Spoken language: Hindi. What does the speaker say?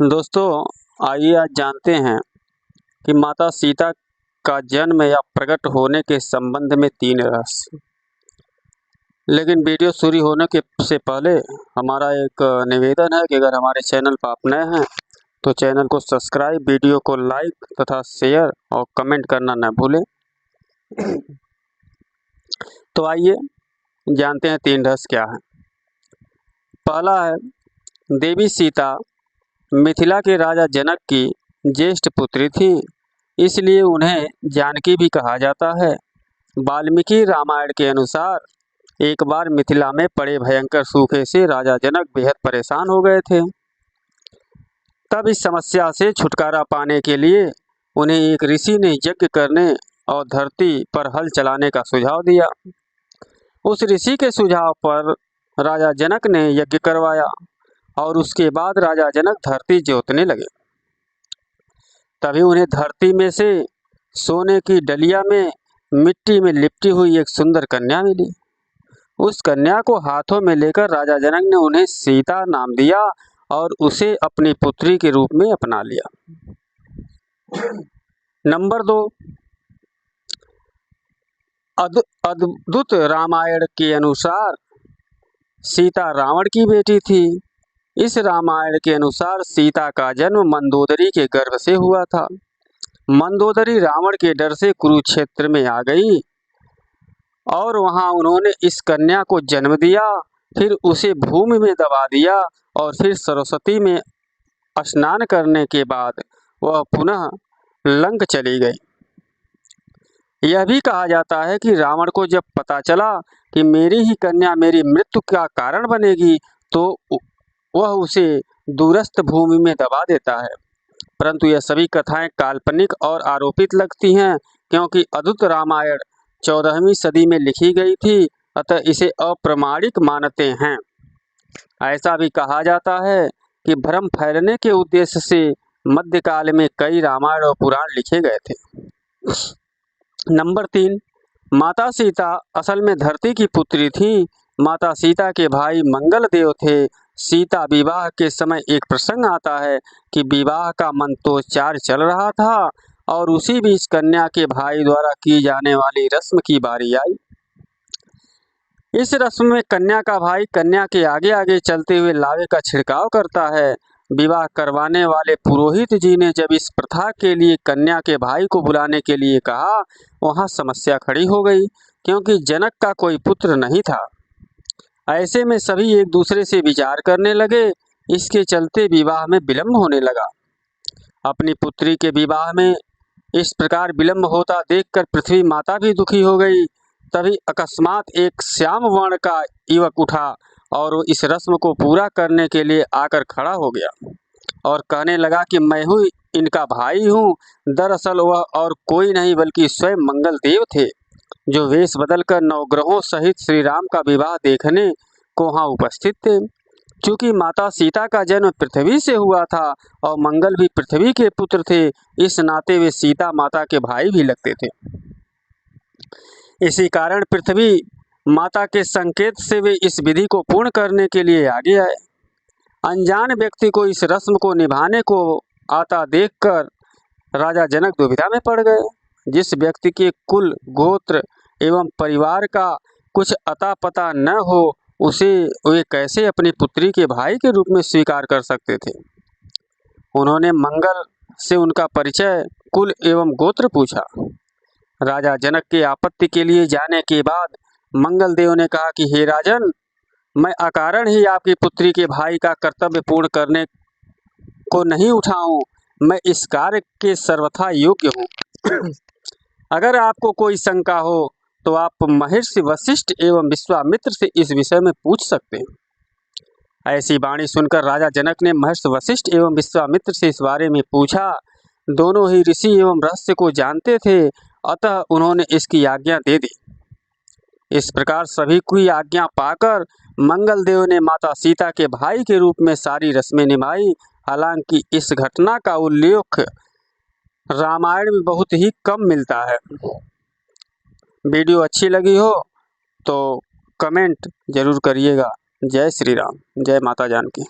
दोस्तों, आइए आज जानते हैं कि माता सीता का जन्म या प्रकट होने के संबंध में 3 रहस्य। लेकिन वीडियो शुरू होने के से पहले हमारा एक निवेदन है कि अगर हमारे चैनल पर आप नए हैं तो चैनल को सब्सक्राइब, वीडियो को लाइक तथा शेयर और कमेंट करना न भूलें। तो आइए जानते हैं 3 रहस्य क्या है। पहला है, देवी सीता मिथिला के राजा जनक की ज्येष्ठ पुत्री थी, इसलिए उन्हें जानकी भी कहा जाता है। वाल्मीकि रामायण के अनुसार एक बार मिथिला में पड़े भयंकर सूखे से राजा जनक बेहद परेशान हो गए थे। तब इस समस्या से छुटकारा पाने के लिए उन्हें एक ऋषि ने यज्ञ करने और धरती पर हल चलाने का सुझाव दिया। उस ऋषि के सुझाव पर राजा जनक ने यज्ञ करवाया और उसके बाद राजा जनक धरती जोतने लगे। तभी उन्हें धरती में से सोने की डलिया में मिट्टी में लिपटी हुई एक सुंदर कन्या मिली। उस कन्या को हाथों में लेकर राजा जनक ने उन्हें सीता नाम दिया और उसे अपनी पुत्री के रूप में अपना लिया। नंबर 2, अद्भुत रामायण के अनुसार सीता रावण की बेटी थी। इस रामायण के अनुसार सीता का जन्म मंदोदरी के गर्भ से हुआ था। मंदोदरी रावण के डर से कुरुक्षेत्र में आ गई और वहां उन्होंने इस कन्या को जन्म दिया, फिर उसे भूमि में दबा दिया और फिर सरस्वती में स्नान करने के बाद वह पुनः लंक चली गई। यह भी कहा जाता है कि रावण को जब पता चला कि मेरी ही कन्या मेरी मृत्यु का कारण बनेगी तो वह उसे दूरस्थ भूमि में दबा देता है। परंतु यह सभी कथाएं काल्पनिक और आरोपित लगती हैं, क्योंकि अद्भुत रामायण 14वीं सदी में लिखी गई थी, अतः इसे अप्रामाणिक मानते हैं। ऐसा भी कहा जाता है कि भ्रम फैलने के उद्देश्य से मध्यकाल में कई रामायण और पुराण लिखे गए थे। नंबर 3, माता सीता असल में धरती की पुत्री थी। माता सीता के भाई मंगल देव थे। सीता विवाह के समय एक प्रसंग आता है कि विवाह का मंत्रोच्चार चल रहा था और उसी बीच कन्या के भाई द्वारा की जाने वाली रस्म की बारी आई। इस रस्म में कन्या का भाई कन्या के आगे आगे चलते हुए लावे का छिड़काव करता है। विवाह करवाने वाले पुरोहित जी ने जब इस प्रथा के लिए कन्या के भाई को बुलाने के लिए कहा, वहां समस्या खड़ी हो गई, क्योंकि जनक का कोई पुत्र नहीं था। ऐसे में सभी एक दूसरे से विचार करने लगे। इसके चलते विवाह में विलंब होने लगा। अपनी पुत्री के विवाह में इस प्रकार विलंब होता देखकर पृथ्वी माता भी दुखी हो गई। तभी अकस्मात एक श्याम वर्ण का युवक उठा और वो इस रस्म को पूरा करने के लिए आकर खड़ा हो गया और कहने लगा कि मैं हूँ इनका भाई हूँ। दरअसल वह और कोई नहीं बल्कि स्वयं मंगल देव थे, जो वेश बदलकर नवग्रहों सहित श्री राम का विवाह देखने को वहाँ उपस्थित थे। चूँकि माता सीता का जन्म पृथ्वी से हुआ था और मंगल भी पृथ्वी के पुत्र थे, इस नाते वे सीता माता के भाई भी लगते थे। इसी कारण पृथ्वी माता के संकेत से वे इस विधि को पूर्ण करने के लिए आगे आए। अनजान व्यक्ति को इस रस्म को निभाने को आता देखकर राजा जनक दुविधा में पड़ गए। जिस व्यक्ति के कुल, गोत्र एवं परिवार का कुछ अता पता न हो, उसे वे कैसे अपनी पुत्री के भाई के रूप में स्वीकार कर सकते थे। उन्होंने मंगल से उनका परिचय, कुल एवं गोत्र पूछा। राजा जनक के आपत्ति के लिए जाने के बाद मंगल देव ने कहा कि हे राजन, मैं अकारण ही आपकी पुत्री के भाई का कर्तव्य पूर्ण करने को नहीं उठा हूँ। मैं इस कार्य के सर्वथा योग्य हूँ। अगर आपको कोई शंका हो तो आप महर्षि वशिष्ठ एवं विश्वामित्र से इस विषय में पूछ सकते हैं। ऐसी वाणी सुनकर राजा जनक ने महर्षि वशिष्ठ एवं विश्वामित्र से इस बारे में पूछा। दोनों ही ऋषि एवं रहस्य को जानते थे, अतः उन्होंने इसकी आज्ञा दे दी। इस प्रकार सभी की आज्ञा पाकर मंगल देव ने माता सीता के भाई के रूप में सारी रस्में निभाई। हालांकि इस घटना का उल्लेख रामायण में बहुत ही कम मिलता है। वीडियो अच्छी लगी हो तो कमेंट जरूर करिएगा। जय श्री राम, जय माता जानकी।